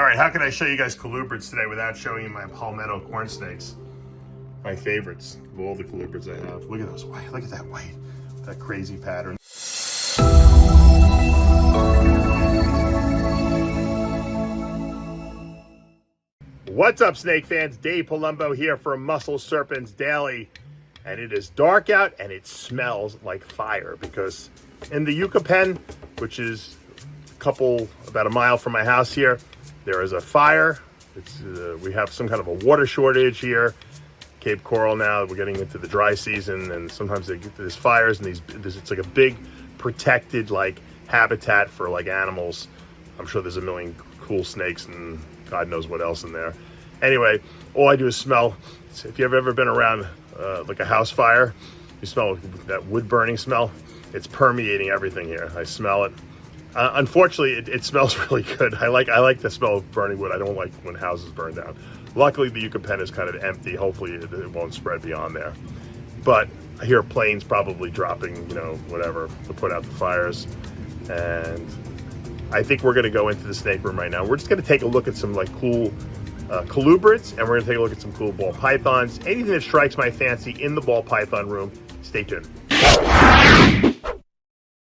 right, how can I show you guys colubrids today without showing you my Palmetto corn snakes? My favorites of all the colubrids I have. Look at those white, look at that white, that crazy pattern. What's up, snake fans? Dave Palumbo here for Muscle Serpents Daily. And it is dark out and it smells like fire because in the Yucca pen, which is about a mile from my house here, there is a fire. We have some kind of a water shortage here. Cape Coral now, we're getting into the dry season, and sometimes there's fires, and it's like a big protected like habitat for like animals. I'm sure there's a million cool snakes and God knows what else in there. Anyway, all I do is smell. If you've ever been around like a house fire, you smell that wood burning smell. It's permeating everything here. I smell it. Unfortunately, it smells really good. I like the smell of burning wood. I don't like when houses burn down. Luckily, the Yucca pen is kind of empty. Hopefully, it won't spread beyond there. But I hear planes probably dropping, whatever, to put out the fires. And I think we're going to go into the snake room right now. We're just going to take a look at some like cool colubrids, and we're going to take a look at some cool ball pythons. Anything that strikes my fancy in the ball python room. Stay tuned.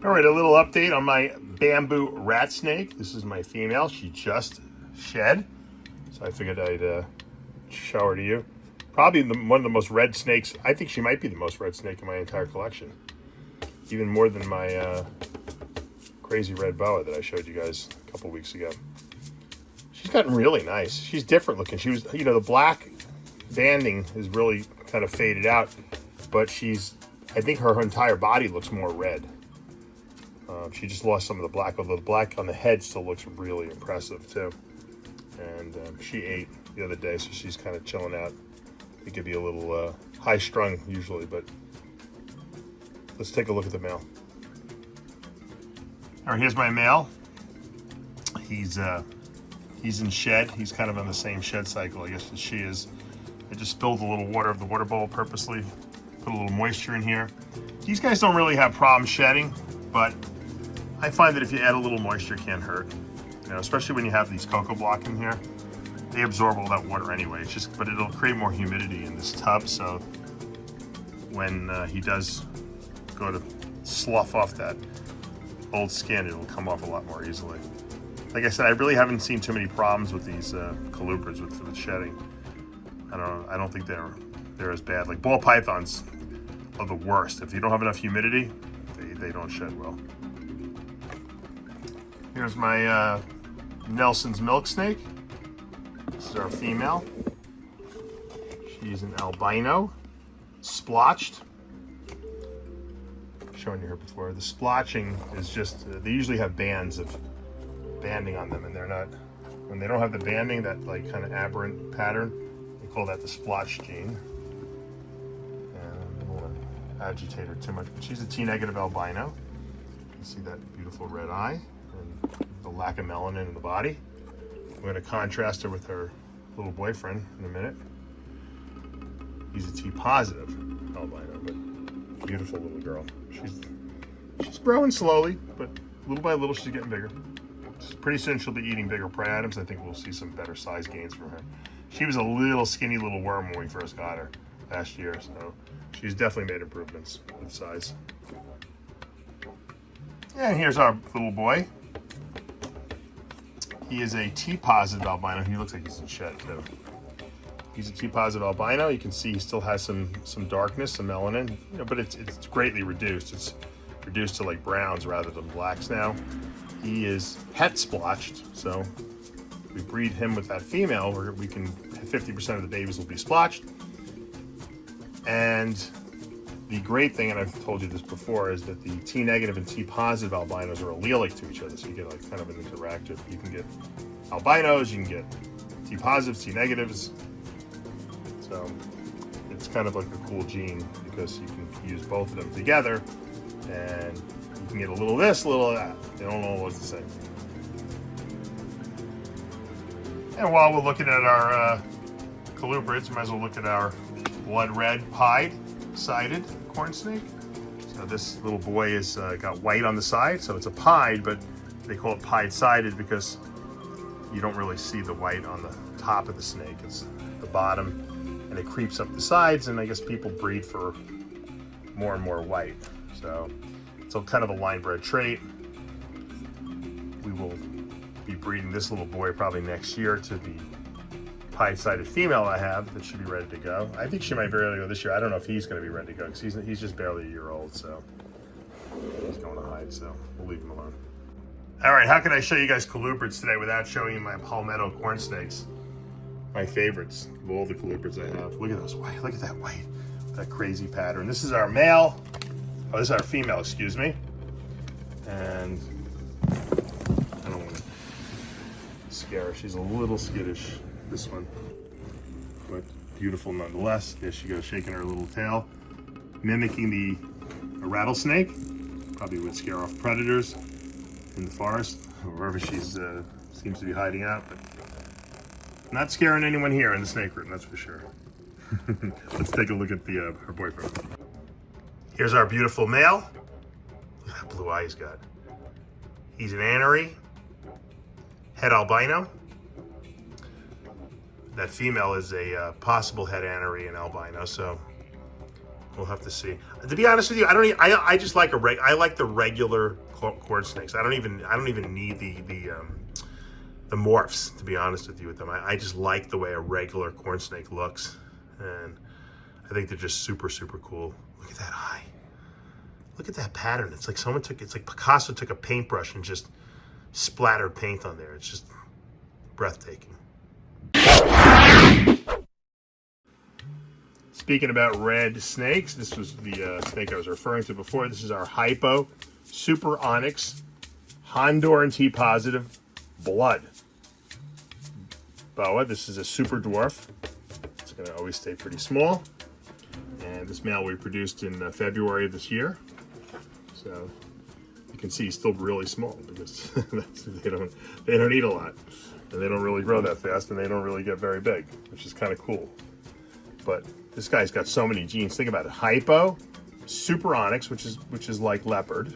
All right, a little update on my bamboo rat snake. This is my female. She just shed, so I figured I'd show her to you. Probably one of the most red snakes. I think she might be the most red snake in my entire collection, even more than my crazy red boa that I showed you guys a couple weeks ago. She's gotten really nice. She's different looking. She was, the black banding is really kind of faded out, but I think her entire body looks more red. She just lost some of the black, although the black on the head still looks really impressive too. And she ate the other day, so she's kind of chilling out. It could be a little high strung usually, but let's take a look at the male. All right, here's my male. He's in shed. He's kind of on the same shed cycle, I guess, as she is. I just spilled a little water of the water bowl purposely, put a little moisture in here. These guys don't really have problems shedding, but I find that if you add a little moisture, it can't hurt. Especially when you have these cocoa block in here. They absorb all that water anyway. But it'll create more humidity in this tub, so when he does go to slough off that old skin, it'll come off a lot more easily. Like I said, I really haven't seen too many problems with these colubrids with shedding. I don't think they're as bad. Like ball pythons are the worst. If you don't have enough humidity, they don't shed well. Here's my Nelson's milk snake. This is our female. She's an albino, splotched. I've shown you her before. The splotching is just, they usually have bands of banding on them, and when they don't have the banding, that like kind of aberrant pattern, they call that the splotch gene. And I don't want to agitate her too much, but she's a T-negative albino. You can see that beautiful red eye and the lack of melanin in the body. We're going to contrast her with her little boyfriend in a minute. He's a T-positive albino, but beautiful little girl. She's growing slowly, but little by little she's getting bigger. Pretty soon she'll be eating bigger prey items. I think we'll see some better size gains from her. She was a little skinny little worm when we first got her last year, so she's definitely made improvements with size. And here's our little boy. He is a T-positive albino. He looks like he's in shed too. He's a T-positive albino. You can see he still has some darkness, some melanin, but it's greatly reduced. It's reduced to like browns rather than blacks now. He is het splotched, so we breed him with that female where we can 50% of the babies will be splotched. And the great thing, and I've told you this before, is that the T-negative and T-positive albinos are allelic to each other, so you get like kind of an interactive. You can get albinos, you can get T-positives, T-negatives. So it's kind of like a cool gene because you can use both of them together, and you can get a little of this, a little of that. They don't all look the same. And while we're looking at our colubrids, we might as well look at our blood red pied-sided corn snake. So this little boy is got white on the side, so it's a pied, but they call it pied-sided because you don't really see the white on the top of the snake. It's the bottom, and it creeps up the sides, and I guess people breed for more and more white. So it's kind of a line bred trait. We will be breeding this little boy probably next year to the pied-sided female I have that should be ready to go. I think she might be ready to go this year. I don't know if he's going to be ready to go because he's just barely a year old, so he's going to hide, so we'll leave him alone. All right, how can I show you guys colubrids today without showing you my palmetto corn snakes? My favorites of all the colubrids I have. Look at those white. Look at that white. That crazy pattern. This is our male. Oh, this is our female, excuse me. And I don't want to scare her. She's a little skittish, this one. But beautiful nonetheless. There she goes, shaking her little tail. Mimicking a rattlesnake. Probably would scare off predators in the forest, or wherever she's seems to be hiding out. But not scaring anyone here in the snake room, that's for sure. Let's take a look at her boyfriend. Here's our beautiful male. Look at that blue eye he's got. He's an anery, head albino. That female is a possible head anery and albino, so we'll have to see. To be honest with you, I just like I like the regular corn snakes. I don't even need the morphs, to be honest with you with them. I just like the way a regular corn snake looks, and I think they're just super, super cool. Look at that eye. Look at that pattern. It's like it's like Picasso took a paintbrush and just splattered paint on there. It's just breathtaking. Speaking about red snakes, this was the snake I was referring to before. This is our Hypo Super Onyx Honduran T positive blood boa. This is a super dwarf. It's going to always stay pretty small. And this male we produced in February of this year. So you can see he's still really small because they don't eat a lot, and they don't really grow that fast, and they don't really get very big, which is kind of cool. But this guy's got so many genes. Think about it: Hypo, Super Onyx, which is like leopard,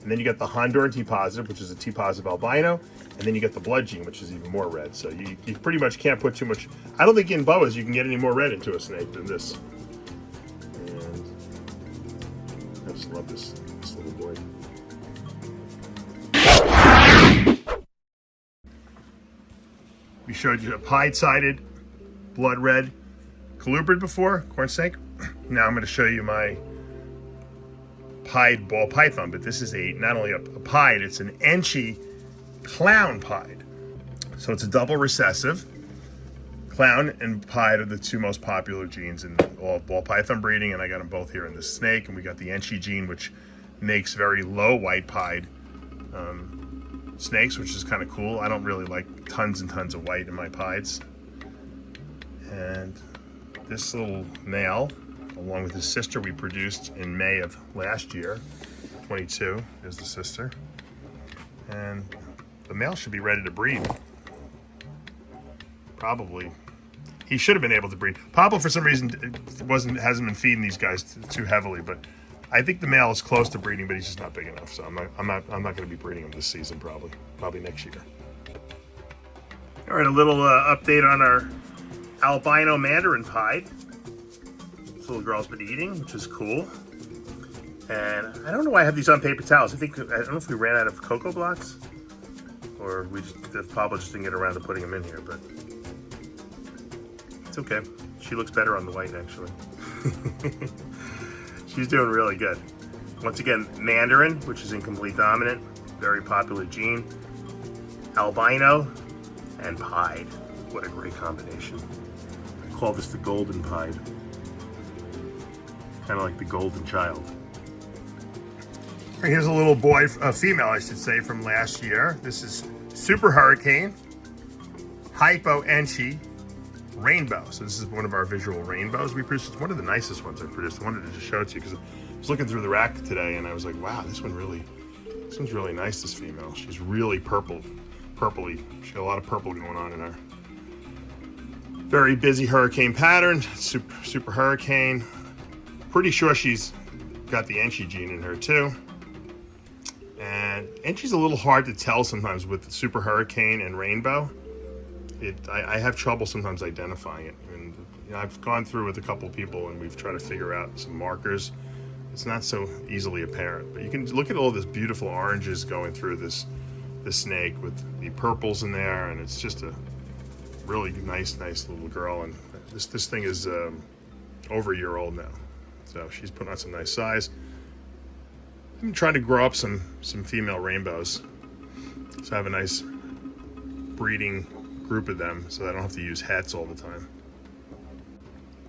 and then you got the Honduran T positive, which is a T positive albino, and then you get the blood gene, which is even more red. So you pretty much can't put too much. I don't think in boas you can get any more red into a snake than this. And I just love this little boy. We showed you a pied-sided, blood red colubrid before, corn snake. Now I'm going to show you my pied ball python, but this is not only a pied, it's an Enchi clown pied. So it's a double recessive. Clown and pied are the two most popular genes in all ball python breeding, and I got them both here in this snake. And we got the Enchi gene, which makes very low white pied snakes, which is kind of cool. I don't really like tons and tons of white in my pieds. And this little male, along with his sister, we produced in May of last year, 22 is the sister. And the male should be ready to breed. Probably. He should have been able to breed. Pablo, for some reason, hasn't been feeding these guys too heavily, but I think the male is close to breeding, but he's just not big enough. So I'm not going to be breeding him this season. Probably next year. All right, a little update on our albino mandarin pied. This little girl's been eating, which is cool. And I don't know why I have these on paper towels. I don't know if we ran out of cocoa blocks, or if Pablo just didn't get around to putting them in here, but it's okay. She looks better on the white, actually. She's doing really good. Once again, mandarin, which is incomplete dominant, very popular gene. Albino and pied. What a great combination. I call this the golden pied. Kind of like the golden child. Here's a little boy, a female I should say, from last year. This is Super Hurricane, Hypo Enchi Rainbow. So this is one of our visual rainbows we produced. It's one of the nicest ones I produced. I wanted to just show it to you because I was looking through the rack today and I was like, wow, this one's really nice, this female. She's really purpley. She's got a lot of purple going on in her. Very busy hurricane pattern, super hurricane. Pretty sure she's got the Enchi gene in her too. And Enchi's a little hard to tell sometimes with Super Hurricane and Rainbow. I have trouble sometimes identifying it. And I've gone through with a couple people and we've tried to figure out some markers. It's not so easily apparent, but you can look at all this beautiful oranges going through this snake with the purples in there, and it's just a really nice little girl. And this thing is over a year old now, so she's putting on some nice size. I'm trying to grow up some female rainbows, so I have a nice breeding group of them, so I don't have to use hats all the time.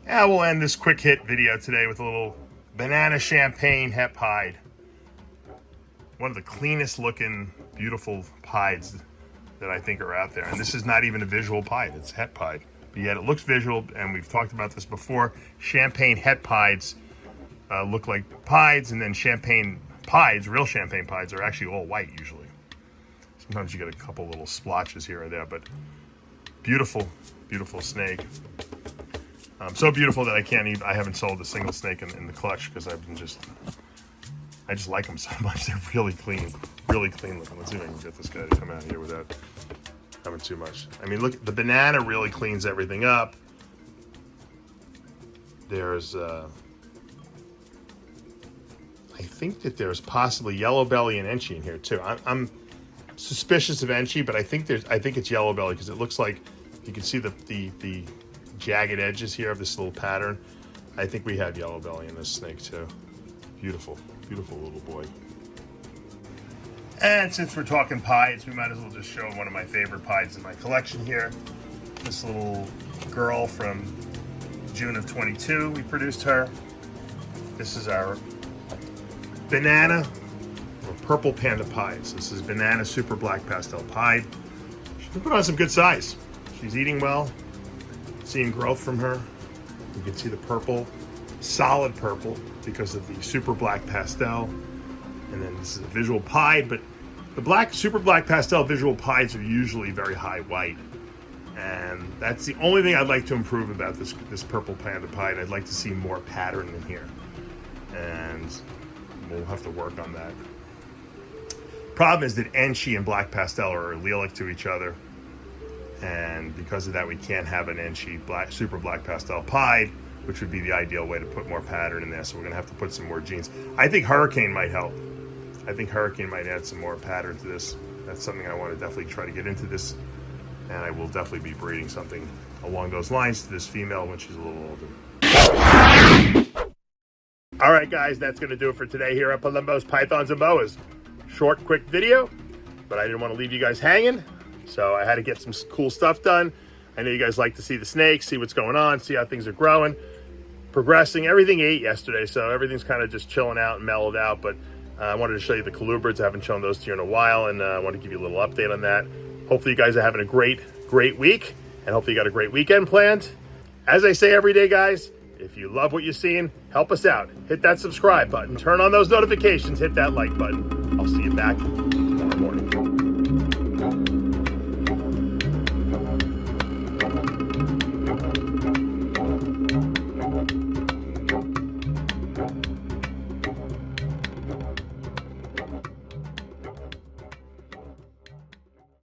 And we'll end this quick hit video today with a little banana champagne het pied. One of the cleanest looking, beautiful pieds that I think are out there. And this is not even a visual pied, it's het pied. But yet it looks visual, and we've talked about this before. Champagne het pieds look like pieds, and then champagne pieds, real champagne pieds, are actually all white usually. Sometimes you get a couple little splotches here or there, but beautiful, beautiful snake. So beautiful that I haven't sold a single snake in the clutch because I just like them so much. They're really clean looking. Let's see if I can get this guy to come out here without having too much. I mean, look, the banana really cleans everything up. There's, I think that there's possibly yellow belly and enchi in here too. I'm suspicious of enchi, but I think it's yellow belly because it looks like you can see the jagged edges here of this little pattern. I think we have yellow belly in this snake too. Beautiful, beautiful little boy. And since we're talking pieds, we might as well just show one of my favorite pieds in my collection here. This little girl from June of 22, we produced her. This is our banana or purple panda pieds. This is banana super black pastel pied. She's put on some good size. She's eating well. Seeing growth from her. You can see the purple, solid purple because of the super black pastel. And then this is a visual pied, but the super black pastel visual pieds are usually very high white. And that's the only thing I'd like to improve about this purple panda pied. I'd like to see more pattern in here. And we'll have to work on that. Problem is that enchi and black pastel are allelic to each other. And because of that, we can't have an enchi super black pastel pied, which would be the ideal way to put more pattern in there. So we're gonna have to put some more genes. I think Hurricane might help. I think Hurricane might add some more pattern to this. That's something I want to definitely try to get into this. And I will definitely be breeding something along those lines to this female when she's a little older. All right, guys, that's gonna do it for today here at Palmetto's Pythons and Boas. Short, quick video, but I didn't want to leave you guys hanging. So I had to get some cool stuff done. I know you guys like to see the snakes, see what's going on, see how things are growing, progressing. Everything ate yesterday, so everything's kind of just chilling out and mellowed out. But I wanted to show you the colubrids. I haven't shown those to you in a while, and I want to give you a little update on that. Hopefully you guys are having a great week, and hopefully you got a great weekend planned. As I say every day, guys, if you love what you're seeing, help us out. Hit that subscribe button, turn on those notifications, hit that like button. I'll see you back tomorrow morning.